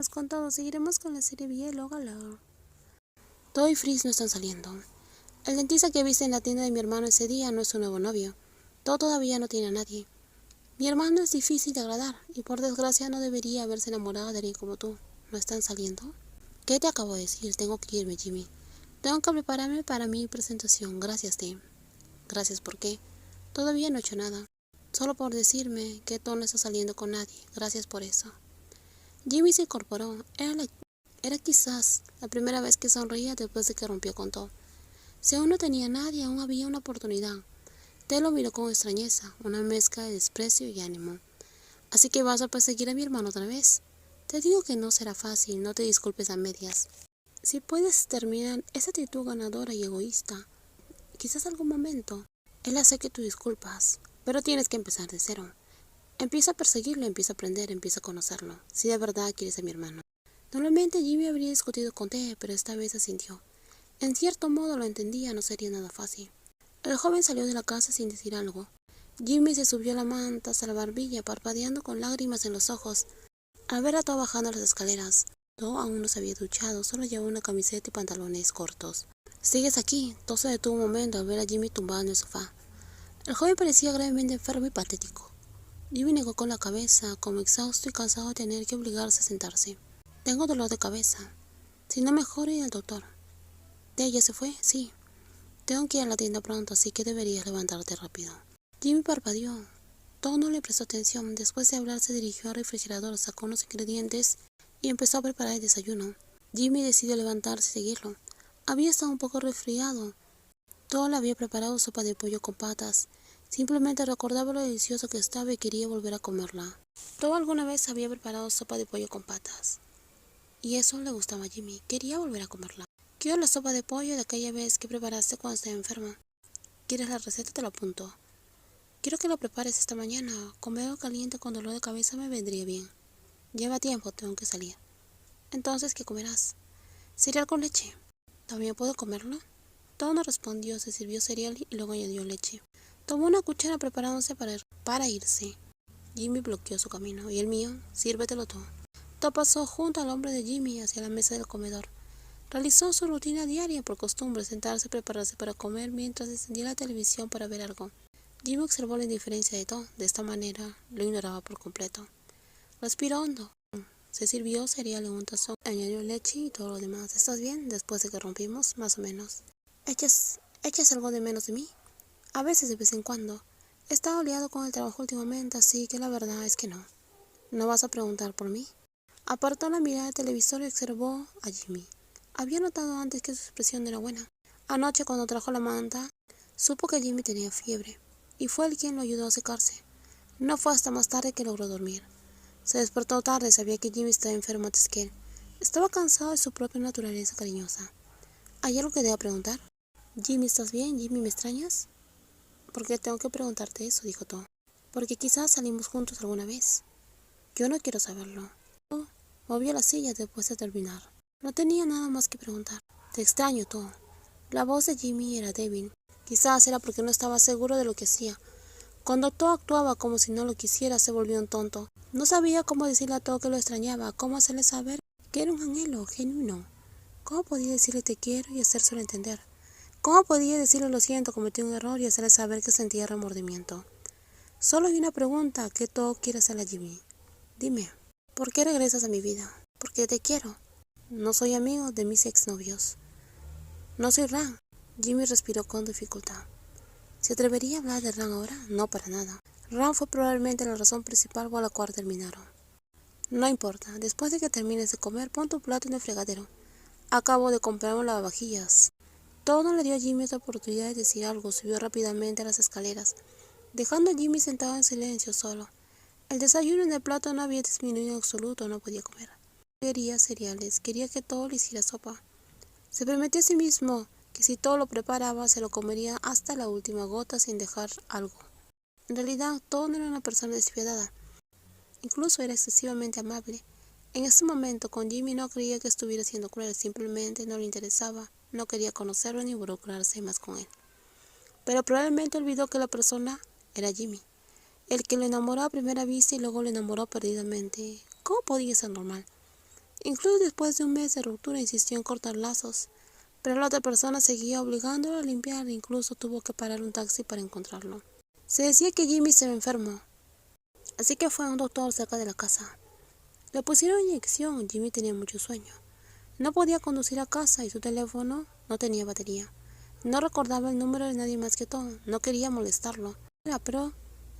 Con todo, seguiremos con la serie Bielo Galore. Todo y Frizz no están saliendo. El dentista que viste en la tienda de mi hermano ese día no es su nuevo novio. Todo todavía no tiene a nadie. Mi hermano es difícil de agradar y por desgracia no debería haberse enamorado de alguien como tú. ¿No están saliendo? ¿Qué te acabo de decir? Tengo que irme, Jimmy. Tengo que prepararme para mi presentación. Gracias, Tim. Gracias, ¿por qué? Todavía no he hecho nada. Solo por decirme que tú no estás saliendo con nadie. Gracias por eso. Jimmy se incorporó. Era quizás la primera vez que sonreía después de que rompió con todo. Si aún no tenía nadie, aún había una oportunidad. Ted lo miró con extrañeza, una mezcla de desprecio y ánimo. ¿Así que vas a perseguir a mi hermano otra vez? Te digo que no será fácil, no te disculpes a medias. Si puedes terminar esa actitud ganadora y egoísta, quizás algún momento, él hace que tú disculpas, pero tienes que empezar de cero. Empieza a perseguirlo, empieza a aprender, empieza a conocerlo, si de verdad quieres a mi hermano. Normalmente Jimmy habría discutido con Ted, pero esta vez asintió. En cierto modo lo entendía, no sería nada fácil. El joven salió de la casa sin decir algo. Jimmy se subió a la manta hasta la barbilla, parpadeando con lágrimas en los ojos, al ver a Todd bajando las escaleras. Todd aún no se había duchado, solo llevaba una camiseta y pantalones cortos. ¿Sigues aquí? Todd se detuvo un momento al ver a Jimmy tumbado en el sofá. El joven parecía gravemente enfermo y patético. Jimmy negó con la cabeza, como exhausto y cansado de tener que obligarse a sentarse. Tengo dolor de cabeza. Si no mejoro, iré al doctor. ¿Ted ya se fue? Sí. Tengo que ir a la tienda pronto, así que deberías levantarte rápido. Jimmy parpadeó. Todd no le prestó atención. Después de hablar, se dirigió al refrigerador, sacó unos ingredientes y empezó a preparar el desayuno. Jimmy decidió levantarse y seguirlo. Había estado un poco resfriado. Todd le había preparado sopa de pollo con patas. Simplemente recordaba lo delicioso que estaba y quería volver a comerla. Todd alguna vez había preparado sopa de pollo con patas. Y eso le gustaba a Jimmy. Quería volver a comerla. Quiero la sopa de pollo de aquella vez que preparaste cuando estaba enferma. ¿Quieres la receta? Te la apunto. Quiero que lo prepares esta mañana. Comer algo caliente con dolor de cabeza me vendría bien. Lleva tiempo, tengo que salir. Entonces, ¿qué comerás? Cereal con leche. ¿También puedo comerlo? Todd no respondió, se sirvió cereal y luego añadió leche. Tomó una cuchara preparándose para irse. Jimmy bloqueó su camino. ¿Y el mío? Sírvetelo todo. Todd pasó junto al hombro de Jimmy hacia la mesa del comedor. Realizó su rutina diaria por costumbre, sentarse y prepararse para comer mientras encendía la televisión para ver algo. Jimmy observó la indiferencia de Todd. De esta manera, lo ignoraba por completo. Respiró hondo. Se sirvió cereal en un tazón, añadió leche y todo lo demás. ¿Estás bien? Después de que rompimos, más o menos. ¿Echas algo de menos de mí? A veces, de vez en cuando. He estado liado con el trabajo últimamente, así que la verdad es que no. ¿No vas a preguntar por mí? Apartó la mirada del televisor y observó a Jimmy. Había notado antes que su expresión no era buena. Anoche, cuando trajo la manta, supo que Jimmy tenía fiebre, y fue él quien lo ayudó a secarse. No fue hasta más tarde que logró dormir. Se despertó tarde, sabía que Jimmy estaba enfermo antes que él. Estaba cansado de su propia naturaleza cariñosa. ¿Hay algo que deba preguntar? Jimmy, ¿estás bien? Jimmy, ¿me extrañas? ¿Por qué tengo que preguntarte eso? Dijo Todd. Porque quizás salimos juntos alguna vez. Yo no quiero saberlo. Todd movió la silla después de terminar. No tenía nada más que preguntar. Te extraño, Todd. La voz de Jimmy era débil. Quizás era porque no estaba seguro de lo que hacía. Cuando Todd actuaba como si no lo quisiera, se volvió un tonto. No sabía cómo decirle a Todd que lo extrañaba, cómo hacerle saber que era un anhelo genuino. ¿Cómo podía decirle te quiero y hacérselo entender? ¿Cómo podía decirle lo siento, cometí un error y hacerle saber que sentía remordimiento? Solo hay una pregunta que Todd quiere hacerle a Jimmy. Dime, ¿por qué regresas a mi vida? Porque te quiero. No soy amigo de mis exnovios. No soy Ran. Jimmy respiró con dificultad. ¿Se atrevería a hablar de Ran ahora? No, para nada. Ran fue probablemente la razón principal por la cual terminaron. No importa, después de que termines de comer, pon tu plato en el fregadero. Acabo de comprar un lavavajillas. Todd no le dio a Jimmy esta oportunidad de decir algo, subió rápidamente a las escaleras, dejando a Jimmy sentado en silencio solo. El desayuno en el plato no había disminuido en absoluto, no podía comer. Quería cereales, quería que Todd le hiciera sopa. Se prometió a sí mismo que si Todd lo preparaba, se lo comería hasta la última gota sin dejar algo. En realidad, Todd no era una persona despiadada. Incluso era excesivamente amable. En ese momento, con Jimmy no creía que estuviera siendo cruel, simplemente no le interesaba, no quería conocerlo ni involucrarse más con él. Pero probablemente olvidó que la persona era Jimmy, el que lo enamoró a primera vista y luego lo enamoró perdidamente. ¿Cómo podía ser normal? Incluso después de un mes de ruptura insistió en cortar lazos, pero la otra persona seguía obligándolo a limpiar e incluso tuvo que parar un taxi para encontrarlo. Se decía que Jimmy estaba enfermo, así que fue a un doctor cerca de la casa. Le pusieron inyección. Jimmy tenía mucho sueño. No podía conducir a casa y su teléfono no tenía batería. No recordaba el número de nadie más que Tom. No quería molestarlo. Pero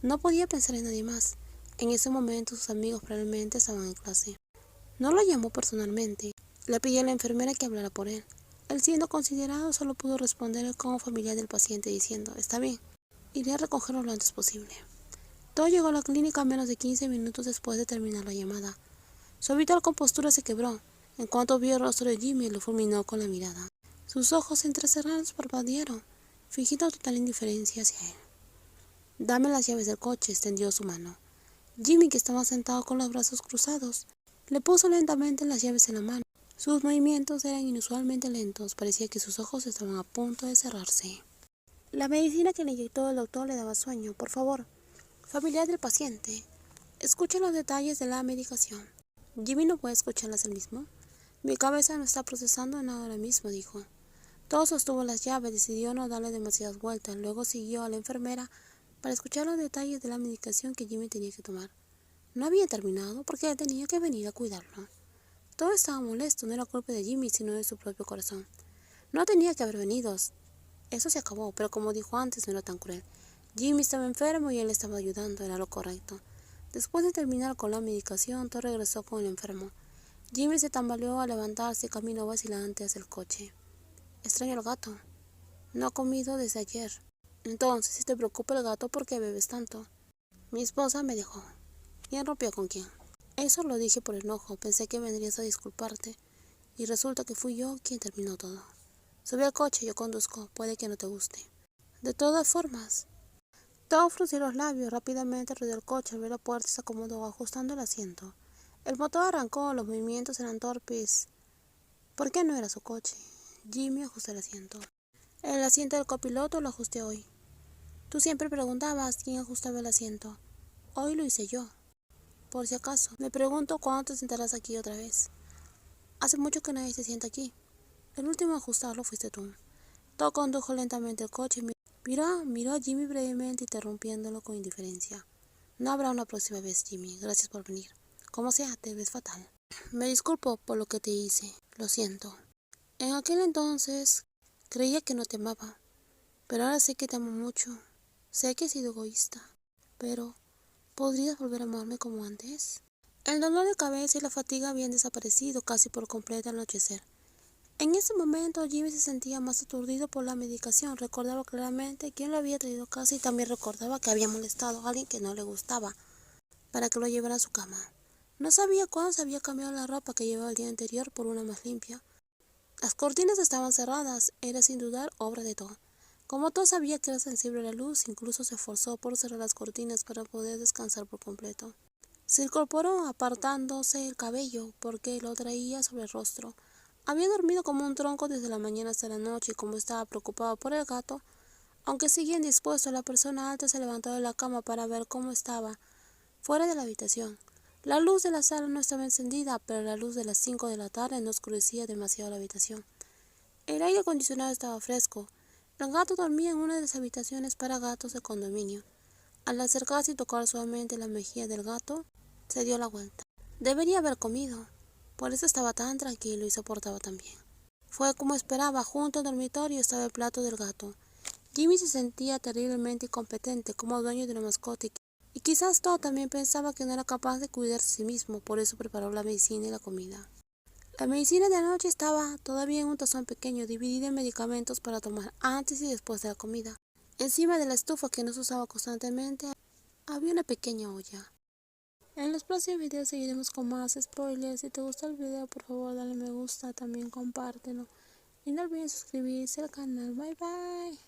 no podía pensar en nadie más. En ese momento sus amigos probablemente estaban en clase. No lo llamó personalmente. Le pidió a la enfermera que hablara por él. Él, siendo considerado, solo pudo responder como familiar del paciente diciendo: «Está bien, iré a recogerlo lo antes posible». Todo llegó a la clínica menos de 15 minutos después de terminar la llamada. Su habitual compostura se quebró. En cuanto vio el rostro de Jimmy, lo fulminó con la mirada. Sus ojos entrecerrados parpadearon, fingiendo total indiferencia hacia él. «Dame las llaves del coche», extendió su mano. Jimmy, que estaba sentado con los brazos cruzados, le puso lentamente las llaves en la mano. Sus movimientos eran inusualmente lentos. Parecía que sus ojos estaban a punto de cerrarse. La medicina que le inyectó el doctor le daba sueño. «Por favor, familiar del paciente, escuche los detalles de la medicación». Jimmy no puede escucharlas él mismo. «Mi cabeza no está procesando nada ahora mismo», dijo. Todo sostuvo las llaves, decidió no darle demasiadas vueltas. Luego siguió a la enfermera para escuchar los detalles de la medicación que Jimmy tenía que tomar. No había terminado porque él tenía que venir a cuidarlo. Todo estaba molesto. No era culpa de Jimmy, sino de su propio corazón. No tenía que haber venido. Eso se acabó, pero como dijo antes, no era tan cruel. Jimmy estaba enfermo y él estaba ayudando. Era lo correcto. Después de terminar con la medicación, todo regresó con el enfermo. Jimmy se tambaleó al levantarse y caminó vacilante hacia el coche. «Extraño al gato. No ha comido desde ayer». «Entonces, si te preocupa el gato, ¿por qué bebes tanto?» «Mi esposa me dejó». «¿Quién rompió con quién?» «Eso lo dije por enojo. Pensé que vendrías a disculparte. Y resulta que fui yo quien terminó todo». «Subí al coche, yo conduzco. Puede que no te guste». «De todas formas». Tom frunció los labios. Rápidamente rodeó el coche, abrió la puerta y se acomodó, ajustando el asiento. El motor arrancó. Los movimientos eran torpes. ¿Por qué no era su coche? Jimmy ajustó el asiento. «El asiento del copiloto lo ajusté hoy». «Tú siempre preguntabas quién ajustaba el asiento». «Hoy lo hice yo. Por si acaso. Me pregunto cuándo te sentarás aquí otra vez». «Hace mucho que nadie se sienta aquí». «El último a ajustarlo fuiste tú». Tom condujo lentamente el coche y miró a Jimmy brevemente, interrumpiéndolo con indiferencia. «No habrá una próxima vez, Jimmy. Gracias por venir. Como sea, te ves fatal». «Me disculpo por lo que te hice. Lo siento. En aquel entonces creía que no te amaba, pero ahora sé que te amo mucho. Sé que he sido egoísta, pero ¿podrías volver a amarme como antes?». El dolor de cabeza y la fatiga habían desaparecido casi por completo al anochecer. En ese momento Jimmy se sentía más aturdido por la medicación. Recordaba claramente quién lo había traído a casa y también recordaba que había molestado a alguien que no le gustaba para que lo llevara a su cama. No sabía cuándo se había cambiado la ropa que llevaba el día anterior por una más limpia. Las cortinas estaban cerradas. Era sin dudar obra de Tom. Como Tom sabía que era sensible a la luz, incluso se esforzó por cerrar las cortinas para poder descansar por completo. Se incorporó apartándose el cabello porque lo traía sobre el rostro. Había dormido como un tronco desde la mañana hasta la noche y como estaba preocupado por el gato, aunque seguía indispuesto, la persona alta se levantó de la cama para ver cómo estaba fuera de la habitación. La luz de la sala no estaba encendida, pero la luz de las 5 de la tarde no oscurecía demasiado la habitación. El aire acondicionado estaba fresco. El gato dormía en una de las habitaciones para gatos del condominio. Al acercarse y tocar suavemente la mejilla del gato, se dio la vuelta. Debería haber comido. Por eso estaba tan tranquilo y se portaba tan bien. Fue como esperaba. Junto al dormitorio estaba el plato del gato. Jimmy se sentía terriblemente incompetente como dueño de una mascota y quizás Todd también pensaba que no era capaz de cuidarse a sí mismo. Por eso preparó la medicina y la comida. La medicina de anoche estaba todavía en un tazón pequeño, dividido en medicamentos para tomar antes y después de la comida. Encima de la estufa, que no se usaba constantemente, había una pequeña olla. En los próximos videos seguiremos con más spoilers. Si te gustó el video, por favor dale me gusta, también compártelo. Y no olviden suscribirse al canal. Bye bye.